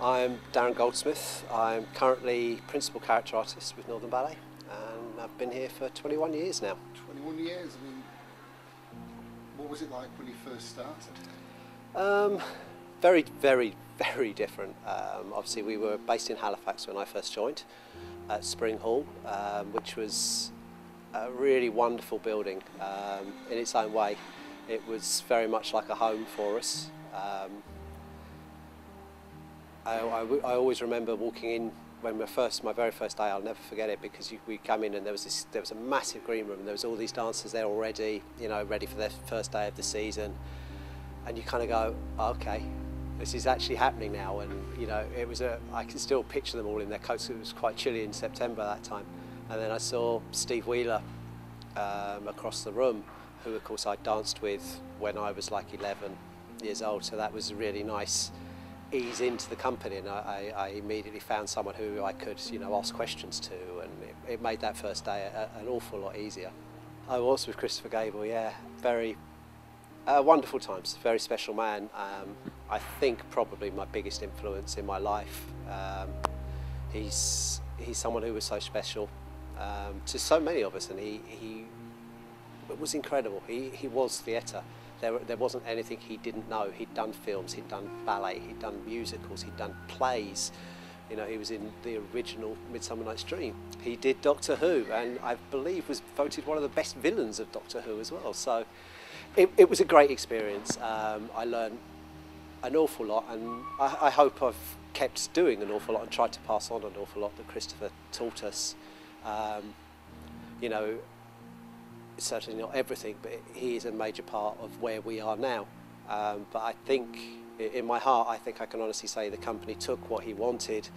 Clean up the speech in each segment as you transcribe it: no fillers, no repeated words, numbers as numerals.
I'm Darren Goldsmith. I'm currently Principal Character Artist with Northern Ballet, and I've been here for 21 years now. 21 years, I mean, what was it like when you first started? Very, very, very different. Obviously we were based in Halifax when I first joined at Spring Hall, which was a really wonderful building in its own way. It was very much like a home for us. I always remember walking in when my very first day. I'll never forget it, because we came in and there was a massive green room and there was all these dancers there already, ready for their first day of the season, and you kind of go, oh, okay, this is actually happening now. And I can still picture them all in their coats. It was quite chilly in September that time, and then I saw Steve Wheeler across the room, who of course I danced with when I was like 11 years old, so that was a really nice ease into the company, and I immediately found someone who I could ask questions to, and it made that first day an awful lot easier. I was with Christopher Gable, yeah, very wonderful times, very special man. I think probably my biggest influence in my life. He's someone who was so special to so many of us, and he was incredible. He was theatre. There wasn't anything he didn't know. He'd done films, he'd done ballet, he'd done musicals, he'd done plays. He was in the original Midsummer Night's Dream. He did Doctor Who, and I believe was voted one of the best villains of Doctor Who as well. So it was a great experience. I learned an awful lot, and I hope I've kept doing an awful lot and tried to pass on an awful lot that Christopher taught us. Certainly not everything, but he is a major part of where we are now. But I think, in my heart, I think I can honestly say the company took what he wanted,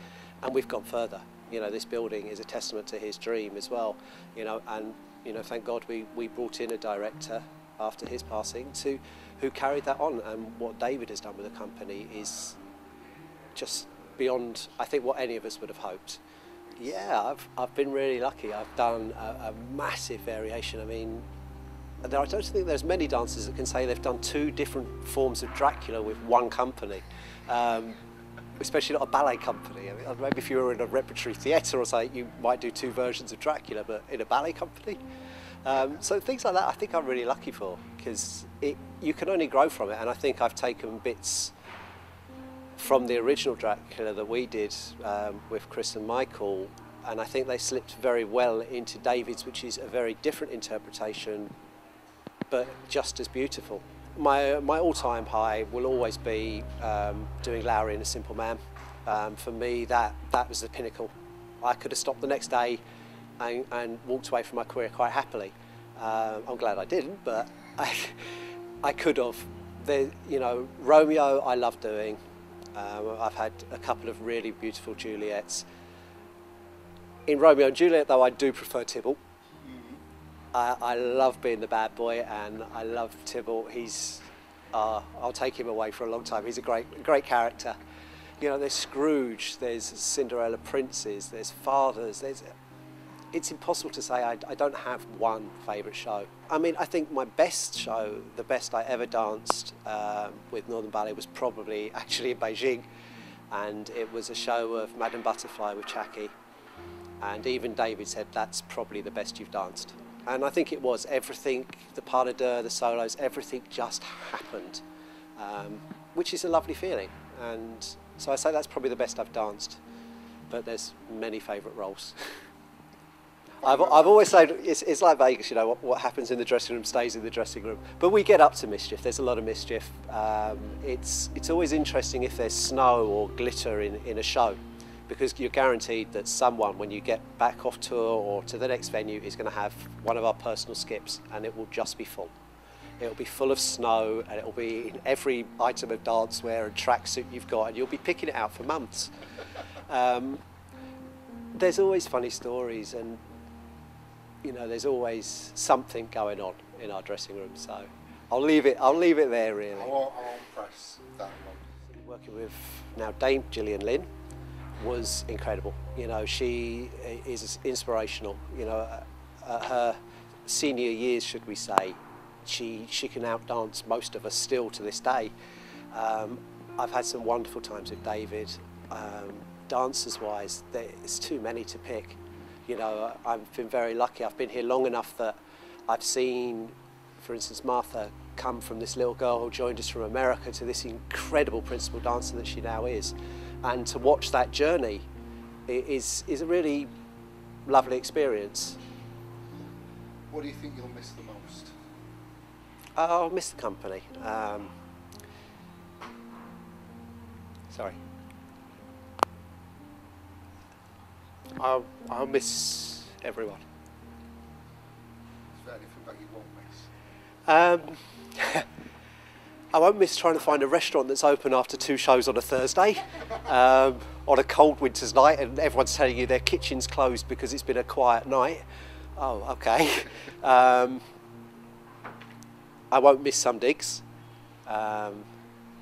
and we've gone further. This building is a testament to his dream as well. And thank God we brought in a director after his passing who carried that on. And what David has done with the company is just beyond, I think, what any of us would have hoped. Yeah, I've been really lucky. I've done a massive variation. I mean, I don't think there's many dancers that can say they've done 2 different forms of Dracula with one company, especially not a ballet company. I mean, maybe if you were in a repertory theatre or something, you might do 2 versions of Dracula, but in a ballet company. So things like that I think I'm really lucky for, because you can only grow from it, and I think I've taken bits from the original Dracula that we did with Chris and Michael, and I think they slipped very well into David's, which is a very different interpretation, but just as beautiful. My all-time high will always be doing Lowry in A Simple Man. For me, that was the pinnacle. I could have stopped the next day and walked away from my career quite happily. I'm glad I didn't, but I could have. Romeo I love doing. I've had a couple of really beautiful Juliets. In Romeo and Juliet, though, I do prefer Tybalt. I love being the bad boy, and I love Tybalt. I'll take him away for a long time. He's a great character. There's Scrooge, there's Cinderella Princes, there's Fathers. It's impossible to say. I don't have one favourite show. I mean, I think my best show, the best I ever danced with Northern Ballet, was probably actually in Beijing, and it was a show of Madame Butterfly with Chaki, and even David said that's probably the best you've danced. And I think it was. Everything, the pas de deux, the solos, everything just happened, which is a lovely feeling. And so I say that's probably the best I've danced, but there's many favourite roles. I've always said it's like Vegas, what happens in the dressing room stays in the dressing room. But we get up to mischief. There's a lot of mischief. It's always interesting if there's snow or glitter in a show, because you're guaranteed that someone, when you get back off tour or to the next venue, is going to have one of our personal skips, and it will just be full. It'll be full of snow, and it'll be in every item of dancewear and tracksuit you've got, and you'll be picking it out for months. There's always funny stories, and there's always something going on in our dressing room. So I'll leave it there, really. I won't press that one. Working with now Dame Gillian Lynn was incredible. She is inspirational. At her senior years, should we say, she can outdance most of us still to this day. I've had some wonderful times with David. dancers-wise, there's too many to pick. You know, I've been very lucky. I've been here long enough that I've seen, for instance, Martha come from this little girl who joined us from America to this incredible principal dancer that she now is. And to watch that journey is a really lovely experience. What do you think you'll miss the most? I'll miss the company. Sorry. I'll miss everyone. Is there anything that you won't miss? I won't miss trying to find a restaurant that's open after 2 shows on a Thursday, on a cold winter's night, and everyone's telling you their kitchen's closed because it's been a quiet night. Oh, okay. I won't miss some digs,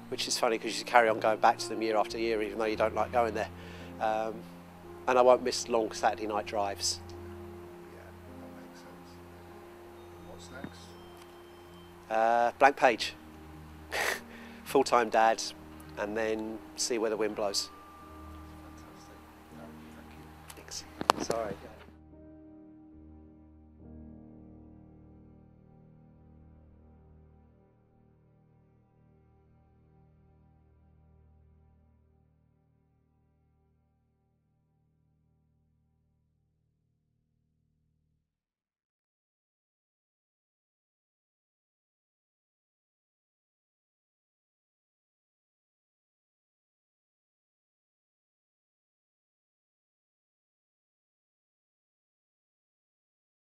which is funny because you carry on going back to them year after year, even though you don't like going there. And I won't miss long Saturday night drives. Yeah, that makes sense. What's next? Blank page. Full-time dad, and then see where the wind blows. Fantastic. No, thank you. Thanks. Sorry.